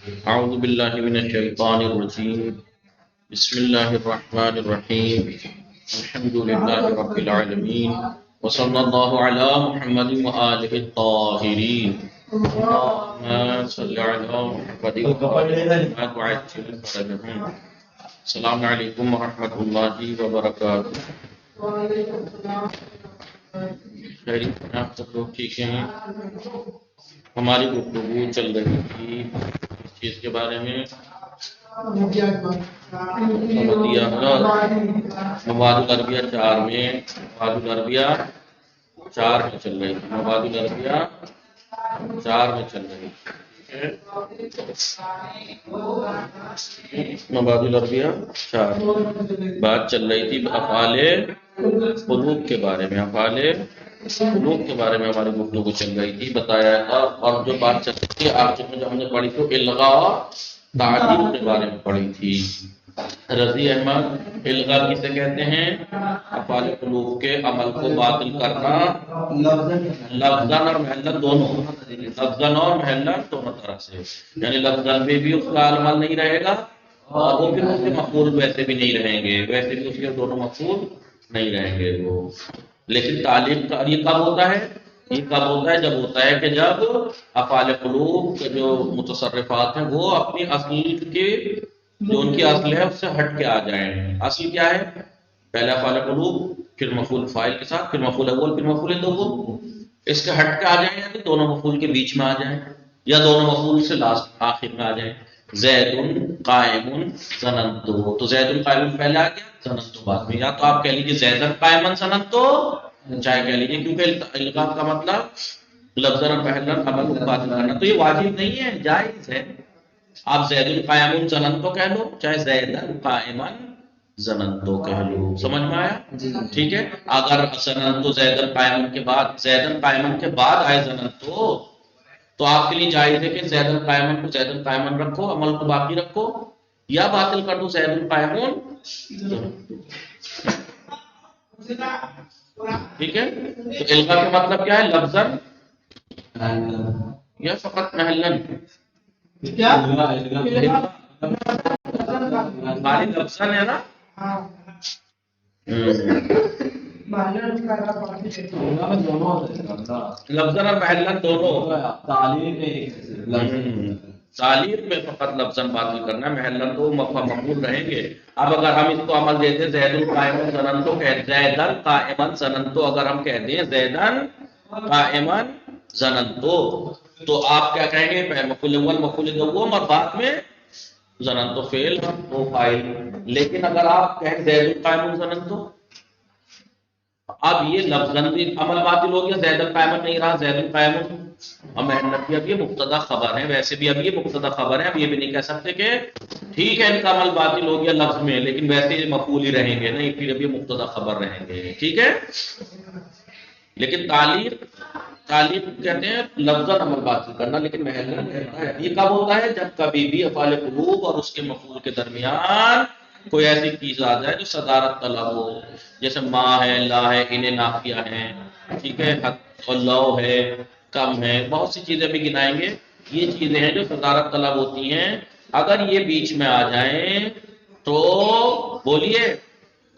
اعوذ باللہ من الشیطان الرجیم بسم اللہ الرحمن الرحیم الحمد للہ رب العالمین وصلی اللہ علی محمد وآلہ الطاہرین اللہم صلی علی محمد وآلہ وعجل فرجہم۔ السلام علیکم ورحمۃ اللہ وبرکاتہ۔ خیریت ہیں آپ سب لوگ ٹھیک ہیں؟ ہماری گفتگو چل رہی تھی اس چیز کے بارے میں، مواد العربیہ 4 میں، مواد العربیہ 4 میں چل رہی تھی، مواد العربیہ 4 میں چل رہی تھی، مواد العربیہ 4 بات چل رہی تھی افعال قلوب کے بارے میں، افعال قلوب کے بارے میں ہماری گفتگو چل رہی تھی، بتایا تھا۔ اور جو بات چل رہی تھی آج جو ہم نے پڑھی تو الغاء تعلیم کے بارے میں پڑھی تھی۔ رضی احمد، الغاء کسے کہتے ہیں؟ افعال قلوب کے عمل کو باطل کرنا، لفظاً اور محلاً دونوں، لفظاً اور محلاً دونوں طرح سے، یعنی لفظاً میں بھی اس کا عمل نہیں رہے گا اور وہ پھر اس کے مفعول ویسے بھی نہیں رہیں گے، ویسے بھی اس کے دونوں مفعول نہیں رہیں گے وہ۔ لیکن تعلیم کا یہ کب ہوتا ہے؟ یہ کب ہوتا ہے؟ جب ہوتا ہے کہ جب افعال قلوب کے جو متصرفات ہیں وہ اپنی اصل کے، جو ان کی اصل ہے اس سے ہٹ کے آ جائیں۔ اصل کیا ہے؟ پہلے افعال قلوب، پھر مفعول فاعل کے ساتھ، پھر مفعول اول، پھر مفعول دوم، اس کے ہٹ کے آ جائیں، یا تو دونوں مفعول کے بیچ میں آ جائیں، یا دونوں مفعول سے لاسٹ آخر میں آ جائیں۔ زید قائم ظننتو، تو زید قائم پہلے آ گیا، ظننتو بعد میں، یا تو آپ کہہ لیجیے زیدن قائمن ظننتو، چاہے کہہ لیجیے، کیونکہ الغاء کا مطلب لفظاً اور محلاً عمل کو باطل کرنا، تو یہ واجب نہیں ہے، جائز ہے۔ آپ زید قائم ظننتو کہہ لو، چاہے زیدن قائمن ظننتو کہہ لو، سمجھ میں آیا؟ ٹھیک ہے۔ اگر ظننتو زیدن قائمن کے بعد، زیدن قائمن کے بعد آئے ظننتو، تو آپ کے لیے جائز ہے کہ زیدن قائمن کو زیدن قائمن رکھو، عمل کو باقی رکھو، یا باطل کر دو زیدن قائمن۔ ٹھیک ہے۔ تو الغاء کا مطلب کیا ہے؟ لفظاً یا فقط محلاً؟ خالی لفظاً ہے نا؟ لفظاً اور محلاً دونوں، تعلیم میں فقط لفظاً باطل کرنا ہے، محلاً تو مقبول رہیں گے۔ اب اگر ہم اس کو عمل دیتے زید قائمن ظننتو، زیدن قائمن ظننتو، اگر ہم کہہ دیں زیدن قائمن ظننتو، تو آپ کیا کہیں گے؟ مفعول اول، مفعول دوم، اور بعد میں ظننتو فعل و فاعل۔ لیکن اگر آپ کہیں زید قائمن ظننتو، اب یہ لفظاً بھی عمل باطل ہو گیا، زید قائمن نہیں رہا، زید قائمن، اور محنت بھی اب یہ مبتدا خبر ہے، ویسے بھی اب یہ مبتدا خبر ہے، اب یہ بھی نہیں کہہ سکتے کہ ٹھیک ہے ان کا عمل باطل ہو گیا لفظ میں، لیکن ویسے یہ مفعول ہی رہیں گے، نہیں، پھر اب یہ مبتدا خبر رہیں گے، ٹھیک ہے۔ لیکن تعلیم کہتے ہیں لفظاً عمل باطل کرنا، لیکن محلاً رہتا ہے۔ یہ کب ہوتا ہے؟ جب کبھی بھی افعال قلوب اور اس کے مفعول کے درمیان کوئی ایسی چیز آ جائے جو صدارت طلب ہو، جیسے ما ہے، لا ہے، انہیں نافیہ ہیں، ٹھیک ہے، حق اور لو ہے، کم ہے، بہت سی چیزیں بھی گنائیں گے، یہ چیزیں ہیں جو صدارت طلب ہوتی ہیں، اگر یہ بیچ میں آ جائیں تو بولیے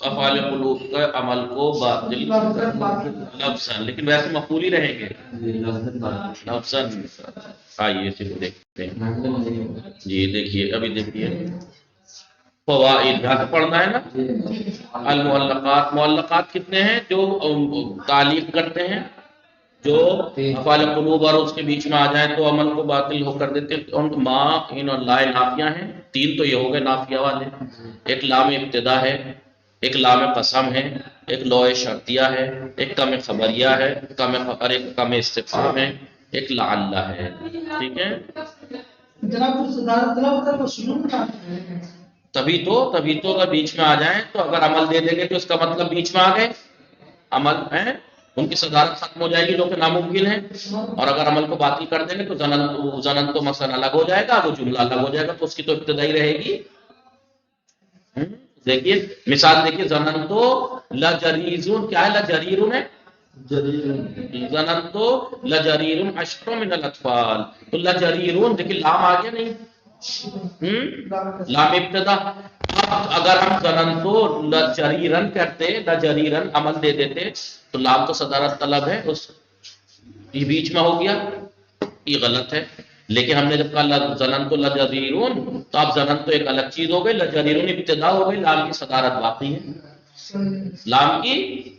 افعال قلوب کا عمل کو باطل لفظاً، لیکن ویسے مفعول ہی رہیں گے لفظاً۔ آئیے اسے دیکھتے ہیں، جی دیکھیے، ابھی دیکھیے فوائد یہاں سے پڑھنا ہے نا۔ المعلقات، معلقات کتنے ہیں؟ جو تعلیق کرتے ہیں، جو افعال قلوب اور اس کے بیچ میں آ جائیں تو عمل کو باطل ہو کر دیتے ہیں۔ ان ما، ان اور لا نافیہ ہیں، 3 تو یہ ہو گئے نافیہ والے، ایک لام ابتدا ہے، ایک لام قسم ہے، ایک لو شرطیہ ہے، ایک کم خبریہ ہے، اور ایک کم استفہام ہے، ایک لعل ہے، ٹھیک ہے۔ تبھی تو اگر بیچ میں آ جائیں تو اگر عمل دے دیں گے تو اس کا مطلب بیچ میں آ گئے، عمل ہے ان کی صدارت ختم ہو جائے گی، جو کہ ناممکن ہے، اور اگر عمل کو باطل کر دیں گے تو ظنن تو مثلا الگ ہو جائے گا، وہ جملہ الگ ہو جائے گا، تو اس کی تو ابتدائی رہے گی۔ دیکھیے مثال، دیکھیے ظنن تو لجریزون، کیا ہے؟ لجریرون ہے، ظنن تو لجریرون اشر من الاطفال، تو لجریرون دیکھیے لام آ گیا نہیں، لام ابتدا. اب اگر ہم ظننتو لجریرن کرتے، لجریرن عمل دے دیتے تو لام تو صدارت طلب ہے، اس یہ بیچ میں ہو گیا، یہ غلط ہے. لیکن ہم نے جب کہا ظننتو لجریرون تو اب ظننتو ایک الگ چیز ہو گئی، لجریرون ابتدا ہو گئی، لام کی صدارت باقی ہے، لام کی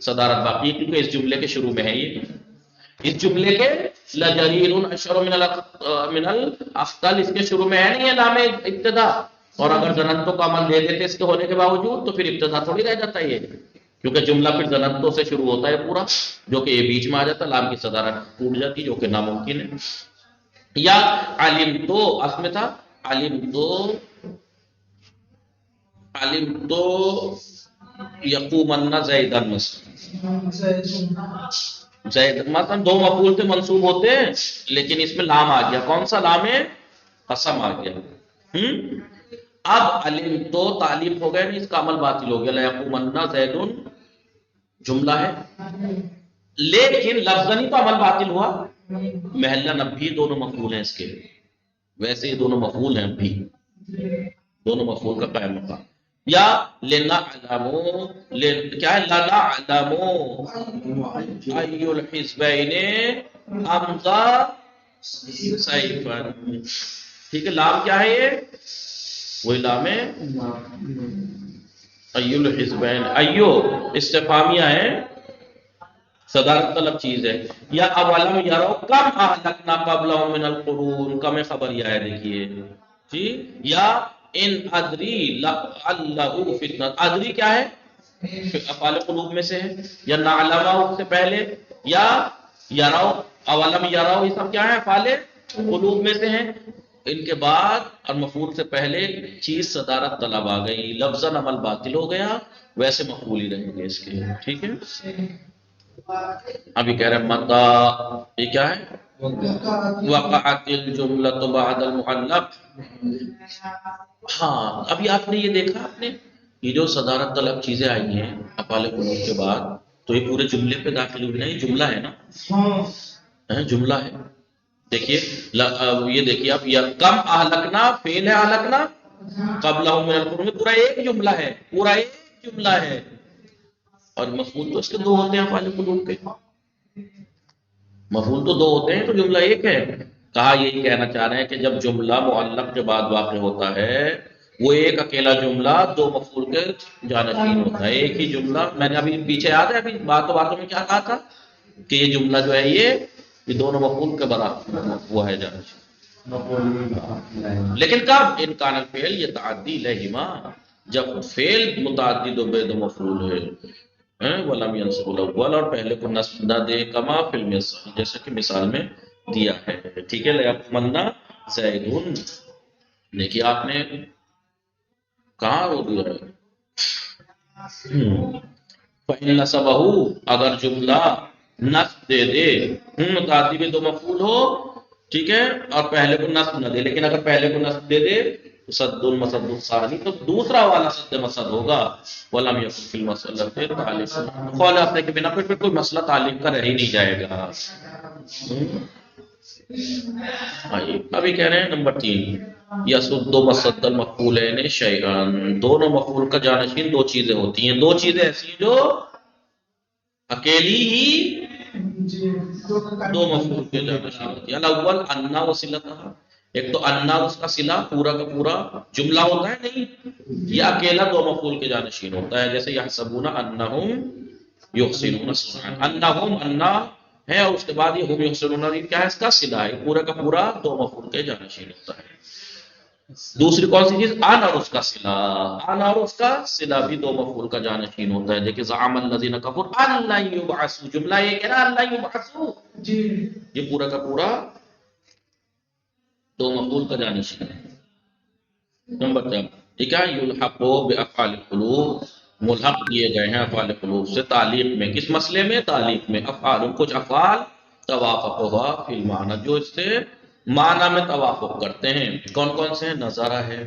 صدارت باقی ہے کیونکہ اس جملے کے شروع میں ہے. یہ اس جملے کے لجریرون اشر من الاخطل اس کے شروع میں ہے نہیں ہے لام ابتدا. اور اگر ظننتو کا عمل دے دیتے اس کے ہونے کے باوجود تو پھر ابتدا تھوڑی رہ جاتا ہے یہ، کیونکہ جملہ پھر ظننتو سے شروع ہوتا ہے پورا، جو کہ یہ بیچ میں آ جاتا ہے، لام کی صدارت ٹوٹ جاتی جو کہ ناممکن ہے. یا علم تو اصل میں تھا علم تو یقومن زیدن زید مثلا دو مفعول تھے منصوب ہوتے ہیں لیکن اس میں لام آ گیا، کون سا لام ہے؟ قسم آ گیا. اب علم تو تعلیف ہو گیا نہیں، اس کا عمل باطل ہو گیا. لیقومن زیدن جملہ ہے لیکن لفظاً تو عمل باطل ہوا. محلن اب بھی دونوں مفعول ہیں اس کے، ویسے یہ دونوں مفعول ہیں اب بھی، دونوں مفعول کا قائم مقام. یا لنعلمو کیا ہے؟ لنعلمو ای الحزبین امضی سیفا. ٹھیک ہے، لام کیا ہے یہ؟ وہی لام ہے ای الحزبین، ایو استفہامیہ ہے، صدارت طلب چیز ہے. یا اولم یرو کم اہلکنا قبلہم من القرون، کم خبر یہ ہے دیکھیے جی. یا ان ادری لعلہ فتنہ، ادری کیا ہے؟ افعال قلوب میں سے ہے. یا نعلمہ سے پہلے، یا یرو اولم یرو یہ سب کیا ہے؟ افعال قلوب میں سے ہیں. ان کے بعد اور مفعول سے پہلے چیز صدارت طلب آ گئی، لفظاً عمل باطل ہو گیا، ویسے مفعول ہی رہیں گے اس کے. ٹھیک ہے، ابھی کہہ رہے ہیں متا، یہ کیا ہے؟ وقعت الجملۃ بعد المعلق. ہاں ابھی آپ نے یہ دیکھا، آپ نے یہ جو صدارت طلب چیزیں آئی ہیں افعال قلوب کے بعد تو یہ پورے جملے پہ داخل ہوئی نا، یہ جملہ ہے نا، جملہ ہے. دیکھیے یہ دیکھیے آپ، یا کم اہلکنا فعل ہے اہلکنا قبلہم من القرون، پورا ایک جملہ ہے، پورا ایک جملہ ہے. اور مفعول تو اس کے دو ہوتے ہیں افعال قلوب کے، مفعول تو دو ہوتے ہیں تو جملہ ایک ہے. کہا یہی کہنا چاہ رہے ہیں کہ جب جملہ معلق کے بعد واقع ہوتا ہے وہ ایک اکیلا جملہ دو مفعول کے جانشین ہوتا ہے. ایک ہی جملہ، میں نے ابھی پیچھے یاد ہے ابھی باتوں میں کیا کہا تھا کہ یہ جملہ جو ہے یہ دونوں مفعول کے برابر وہ ہے جانشین. لیکن کب؟ ان کان الفعل یتعدی الیہما، جب فعل متعدد و بے دو مفعول ہے. وَلَمْ يَنْصِبُ الْأَوَّلَ، اور پہلے کو نصب نہ دے، کما فی المثال، جیسا کہ مثال میں دیا ہے. ٹھیک ہے، لیقومن زیدن، دیکھیے آپ نے کہاں ہو دیا ہے. فَإِن نَصَبَهُ، اگر جملہ نصب دے دے، متعدد میں دو مفعول ہو، ٹھیک ہے، اور پہلے کو نصب نہ دے، لیکن اگر پہلے کو نصب دے دے صد مسد الثانی تو دوسرا والا صد مسد ہوگا. ولم یکن فی المسألۃ تعلیق، قول اپنے کے بنا پھر کوئی مسئلہ تعلیق کا رہ ہی نہیں جائے گا. ابھی کہہ رہے ہیں نمبر 3، یسد مسد المفعولین شیئا، دونوں مفعول کا جانشین دو چیزیں ہوتی ہیں، دو چیزیں ایسی جو اکیلی ہی دو مفعول کے جانشین ہوتی ہیں. الاول انا وصلتها، ایک تو انا اس کا صلہ پورا کا پورا جملہ ہوتا ہے، نہیں یہ اکیلا دو مفعول کے جانشین ہوتا ہے. جیسے یحسبون انہم یحسنون صنعا، انہم انا ہے اور اس کے بعد یہ ہم یحسنون، یہ کیا ہے؟ اس کا صلہ ہے، پورا کا پورا دو مفعول کے جانشین ہوتا ہے. دوسری کون سی چیز؟ ان اور اس کا صلہ، ان اور اس کا صلہ بھی دو مفعول کا جانشین ہوتا ہے. دیکھیں زعم الذین کفروا ان لن یبعثوا، جملہ ایک ہے نا، ان لن یبعثوا، یہ پورا کا پورا دو مفعول کا جانشین ہے. نمبر 4، ٹھیک ہے، یلحق بافعال القلوب، ملحق کیے گئے ہیں افعال قلوب سے تعلیق میں. کس مسئلے میں؟ تعلیق میں. افعال، کچھ افعال توافقھا فی المعنی، جو اس سے معنی میں توافق کرتے ہیں. کون کون سے ہیں؟ نظرہ ہے،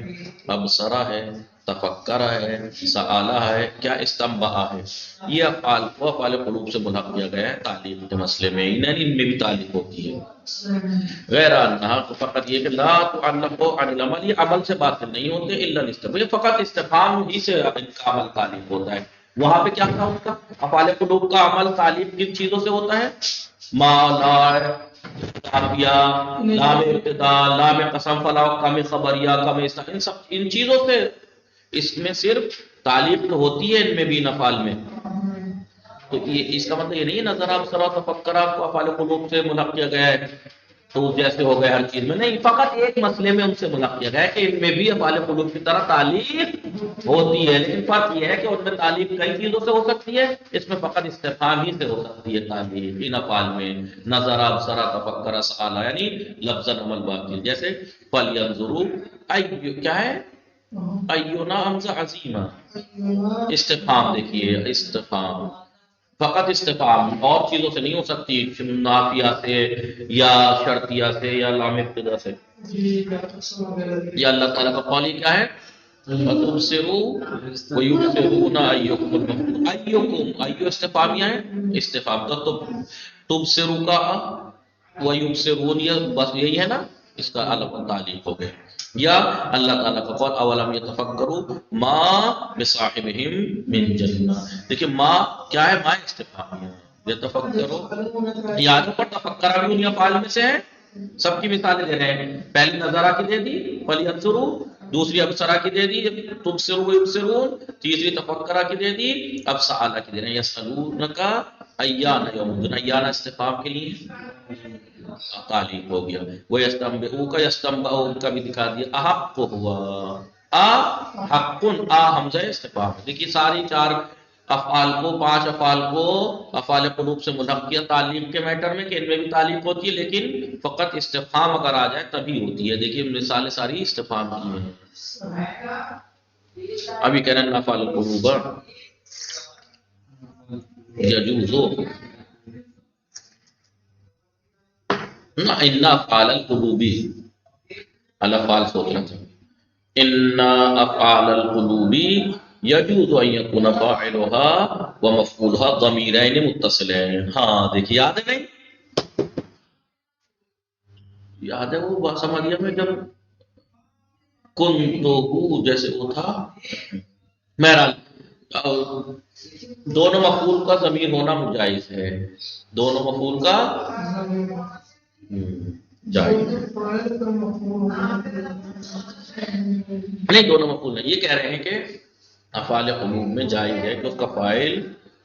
ابصرہ ہے، تفکرہ ہے، سآلہ ہے، کیا استنبأ ہے. یہ افعال کو افعال قلوب سے ملحق کیا گیا ہے تعلیم کے مسئلے میں، یعنی ان میں بھی تعلیم ہوتی ہے. غیر انہا تو فقط یہ کہ لا تعلق عن العمل، یہ عمل سے باطل نہیں ہوتے الا الاستفهام، یہ فقط استفهام ہی سے ان کا عمل تعلیم ہوتا ہے. وہاں پہ کیا تھا ان کا افعال قلوب کا عمل تعلیم کن چیزوں سے ہوتا ہے؟ ما، لا، کافیہ، لام ابتدا، لام قسم، فلا، کم خبریہ، کم ان سب ان چیزوں سے اس میں صرف تعلیم تو ہوتی ہے ان میں بھی نفال میں. تو یہ اس کا مطلب یہ نہیں ہے نظر آپ سرا تفکرہ کو افعال قلوب سے ملحق کیا گیا ہے تو جیسے ہو گئے ہر چیز میں، نہیں، فقط ایک مسئلے میں ان سے ملحق کیا گیا ہے کہ ان میں بھی افعال قلوب کی طرح تعلیم ہوتی ہے. لیکن فرق یہ ہے کہ ان میں تعلیم کئی چیزوں سے ہو سکتی ہے، اس میں فقط استفہام ہی سے ہو سکتی ہے تعلیم ان افعال میں. نظر ابصر تفکر سآل یعنی لفظ عمل باقی. جیسے فلینظروا ای، کیا ہے؟ اینا حمزہ عظیمہ، استفہام دیکھیے، استفہام فقط استفہام، اور چیزوں سے نہیں ہو سکتی، نافیہ سے یا شرطیہ سے یا لام ابتدا سے. یا اللہ تعالیٰ کا قول ہی کیا ہے؟ وَتُبْصِرُوا وَيُبْصِرُونَ أَيُّكُمُ الْمَفْتُونُ. أَيُّكُمْ، ایو استفہامیہ ہے، استفہام تو تبصروا کا وَيُبْصِرُونَ یہ بس یہی ہے نا، اس کا الگ تعلیق ہو گئے. یا اللہ تعالیٰ کا قول اولم یتفکروا ما بصاحبہم من جنہ. دیکھیں ما کیا ہے؟ ما استفہامیہ ہے. یتفکروا یادوں پر تفکرہ بھی انہیں افعال میں سے ہے. سب کی مثالیں دے رہے ہیں، پہلی نظرہ کی دے دی فلینظروا، دوسری ابصرہ کی دے دی تبصروا ویبصرون، تیسری تفکرہ کی دے دی، اب سآلہ کی دے رہے ہیں یسألونک ایان یوم الدین. ایان استفہام کے لیے تعلیق ہو گیا. وہ یستنبئوک، یستنبئوک کا بھی دکھا دیا. احق ہوا، حق، حمزہ استفہام. دیکھیے ساری چار افعال کو، پانچ افعال کو افعال قلوب سے ملحق کیا تعلیم کے میٹر میں کہ ان میں بھی تعلیم ہوتی ہے، لیکن فقط استفہام اگر آ جائے تبھی ہوتی ہے. دیکھیے مثالیں ساری استفہام کی ہیں. ابھی کہہ رہے ہیں افعال القلوب یجوزو ان افعال القلوب، الافعال سوچنا چاہیے. ان افعال القلوب یجوز ان یکون فاعلها ومفعولها ضمیرین متصلین. ہاں دیکھیے یاد ہے نہیں؟ یاد ہے وہ باسماریہ میں جب کنتو جیسے وہ تھا مہرال، دونوں مفعول کا ضمیر ہونا جائز ہے، دونوں مفعول کا جائز نہیں، دونوں مفعول نہیں. یہ کہہ رہے ہیں کہ افعال قلوب میں جائز ہے کہ اس کا فاعل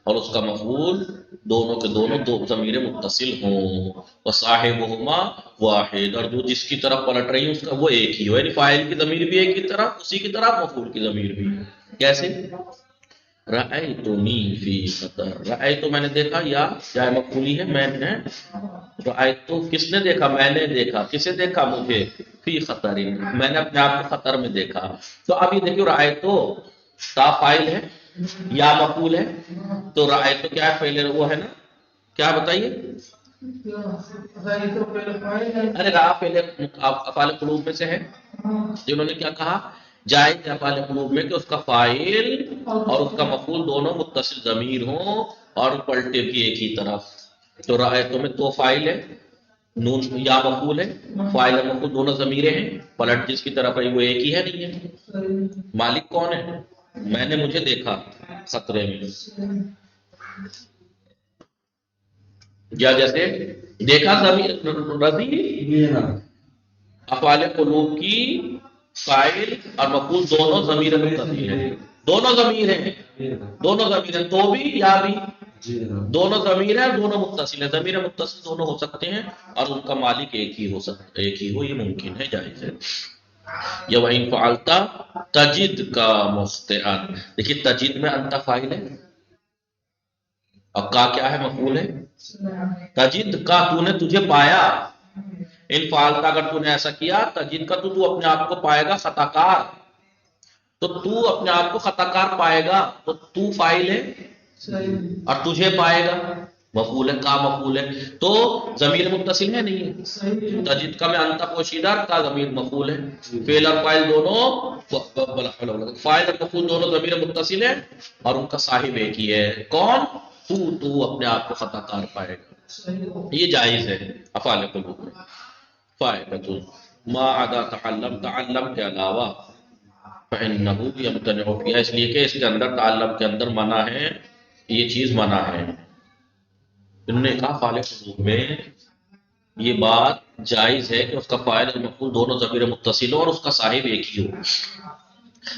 اور اس کا مفعول دونوں کے دونوں دو ضمیر متصل ہوں. وصاحبہما واحد، اور جو جس کی طرف پلٹ رہی ہے اس کا وہ ایک ہی ہو، یعنی فاعل کی ضمیر بھی ایک کی طرف، اسی کی طرف مفعول کی ضمیر بھی. کیسے؟ رأیتنی فی خطر، رأیتو میں نے دیکھا، یا جائے مفعولی ہے میں نے، رأیتو کس نے دیکھا؟ میں نے دیکھا. کسے دیکھا؟ مجھے. فی خطر، میں نے اپنے آپ کو خطر میں دیکھا. تو اب یہ دیکھو رأیتو تا فاعل ہے یا مفعول ہے، تو رأیتو کیا ہے؟ پہلے وہ ہے نا، کیا بتائیے؟ ارے راہ پہلے افعال قلوب میں سے ہے. جنہوں نے کیا کہا؟ جائز افعال قلوب میں کہ اس کا فاعل اور اس کا مفعول دونوں متصل ضمیر ہوں اور پلٹے بھی ایک ہی طرف. تو رأیتو میں تو فاعل ہے، نون یا مفعول ہے، فاعل اور مفعول دونوں ضمیریں ہیں، پلٹ جس کی طرف ہے وہ ایک ہی ہے. نہیں ہے؟ مالک کون ہے؟ میں نے مجھے دیکھا خطرے میں. یا جیسے دیکھا رضی، افعال قلوب کی فاعل اور مفعول دونوں ضمیر متصل ہیں، دونوں ضمیر ہیں، دونوں ضمیر ہیں، تو بھی یا بھی دونوں ضمیر ہیں، دونوں متصل ہیں. ضمیر متصل دونوں ہو سکتے ہیں اور ان کا مالک ایک ہی ہو سکتا، ایک ہی ہو، یہ ممکن ہے، جائز ہے. یا وَإِن فَعَلْتَ تَجِدْ کا مُخْطِئًا. دیکھیے تجد میں انت فاعل ہے اور کا کیا ہے؟ مفعول ہے. تجد کا تو نے تجھے پایا. ان فعلتا اگر تو نے ایسا کیا، تجد کا تو اپنے آپ کو پائے گا خطا کار، تو تو اپنے آپ کو خطا کار پائے گا، تو تو فاعل ہے اور تجھے پائے گا. مفعول ہے، کا مفعول ہے، تو ضمیر متصل ہے نہیں ہے، تجد کا میں انت پوشیدہ، کا ضمیر مفعول ہے، فعل اور فاعل دونوں، فاعل اور مفعول دونوں ضمیر متصل ہے، اور ان کا صاحب ایک ہی ہے، کون؟ تو اپنے آپ کو خطا کار پائے گا، یہ جائز ہے افعال قلوب میں۔ فائدۃ ما عدا تعلم، تعلم کے علاوہ، فإنه يمتنع فيها، اس لیے کہ اس کے اندر تعلم کے اندر منع ہے، یہ چیز منع ہے۔ انہوں نے کہا فعال قلوب میں یہ بات جائز ہے کہ اس کا فاعل اور مفعول دونوں ضمیر متصل ہو اور اس کا صاحب ایک ہی ہو،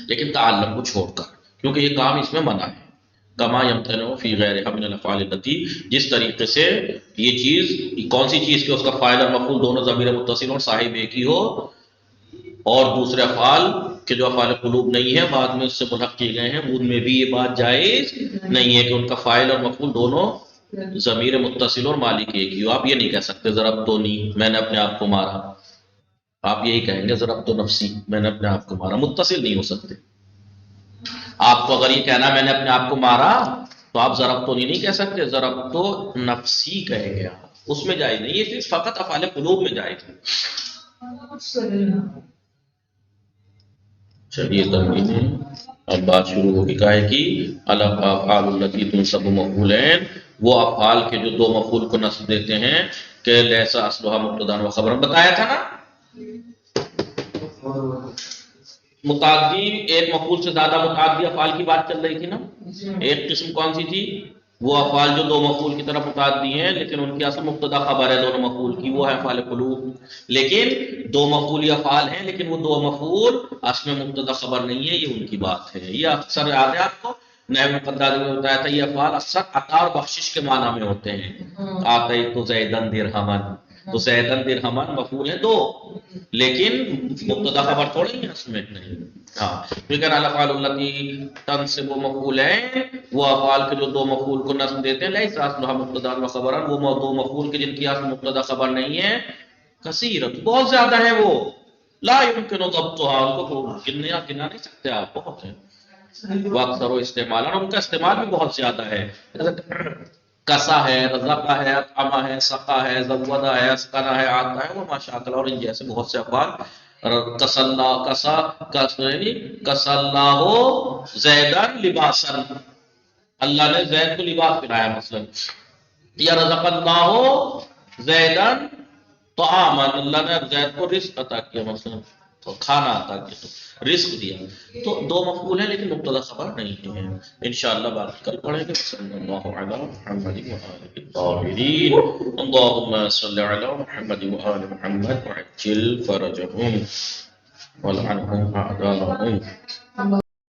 لیکن تعلم کو چھوڑ کر، کیونکہ یہ کام اس میں منع ہے۔ کما یمتنع فی غیرھا من الافعال التی، جس طریقے سے یہ چیز، کون سی چیز کہ اس کا فاعل اور مفعول دونوں ضمیر متصل اور صاحب ایک ہی ہو، اور دوسرے افعال کہ جو افعال قلوب نہیں ہے بعد میں اس سے ملحق کیے گئے ہیں، ان میں بھی یہ بات جائز نہیں ہے کہ ان کا فاعل اور مفعول دونوں ضمیر متصل اور مالک ایک ہی ہو۔ آپ یہ نہیں کہہ سکتے ضربتنی، میں نے اپنے آپ کو مارا، آپ یہی کہیں گے ضربت نفسی، میں نے اپنے آپ کو مارا، متصل نہیں ہو سکتے۔ آپ کو اگر یہ کہنا میں نے اپنے آپ کو مارا تو آپ ضربتنی نہیں کہہ سکتے، ضربت نفسی کہیں گے آپ، اس میں جائز نہیں، یہ چیز فقط افعال قلوب میں جائز ہے۔ چلیے تنبیہ ہے، اب بات شروع ہوگی کاہے کی، الافعال التی تنصب مفعولین، وہ افعال کے جو دو مفعول کو نصب دیتے ہیں، کہ لیسا اصلها مبتدا و خبرا، بتایا تھا نا، متعدی ایک مفعول سے زیادہ متعدی افعال کی بات چل رہی تھی نا، ایک قسم کون سی تھی؟ وہ افعال جو دو مفعول کی طرف متعدی ہیں لیکن ان کی اصل مبتدا خبر ہے دونوں مفعول کی، وہ ہے افعال قلوب۔ لیکن دو مفعولی افعال ہیں لیکن وہ دو مفعول اصل میں مبتدا خبر نہیں ہے، یہ ان کی بات ہے۔ یہ اکثر یاد ہے آپ کو، نحو مقدار میں بتایا تھا، یہ افعال اکثر عطا اور بخشش کے معنی میں ہوتے ہیں۔ آتیت زیدن درہمن، تو زیدن درہمن مفعول ہے دو، لیکن مبتدا خبر تھوڑی ہے اس میں نہیں۔ ہاں، لیکن الافعال التی تنصب مفعولین، وہ افعال کے جو دو مفعول کو نصب دیتے ہیں، لیس اصلها مبتدا و خبرا، وہ دو مفعول کے جن کی اصل مبتدا خبر نہیں ہے، کثیرت بہت زیادہ ہے، وہ لا يمكن ضبطها، ان کو گنا نہیں سکتے آپ، بہت ہے، وہ اکثر و استعمال، اور ان کا استعمال بھی بہت زیادہ ہے، کسا ہے، رزقا ہے، اطعما ہے، سقا ہے، زودا ہے، اسکنا ہے، آتا ہے، وہ ماشاء اللہ، اور ان جیسے بہت سے افعال، کسا اللہ زیدن لباسا، اللہ نے زید کو لباس پہنایا مثلا، یا رزق اللہ زیدن طعاما، اللہ نے زید کو رزق عطا کیا مثلا، تو کھانا عطا کیا، تو رزق دیا، تو دو مفعول ہیں لیکن مبتدا خبر نہیں ہے۔ انشاءاللہ بات کل پڑھیں گے۔ صلی اللہ علی محمد وآلہ الطاہرین، اللہم صلی علی محمد وآل محمد وعجل فرجہم والعنہم اعداءہم۔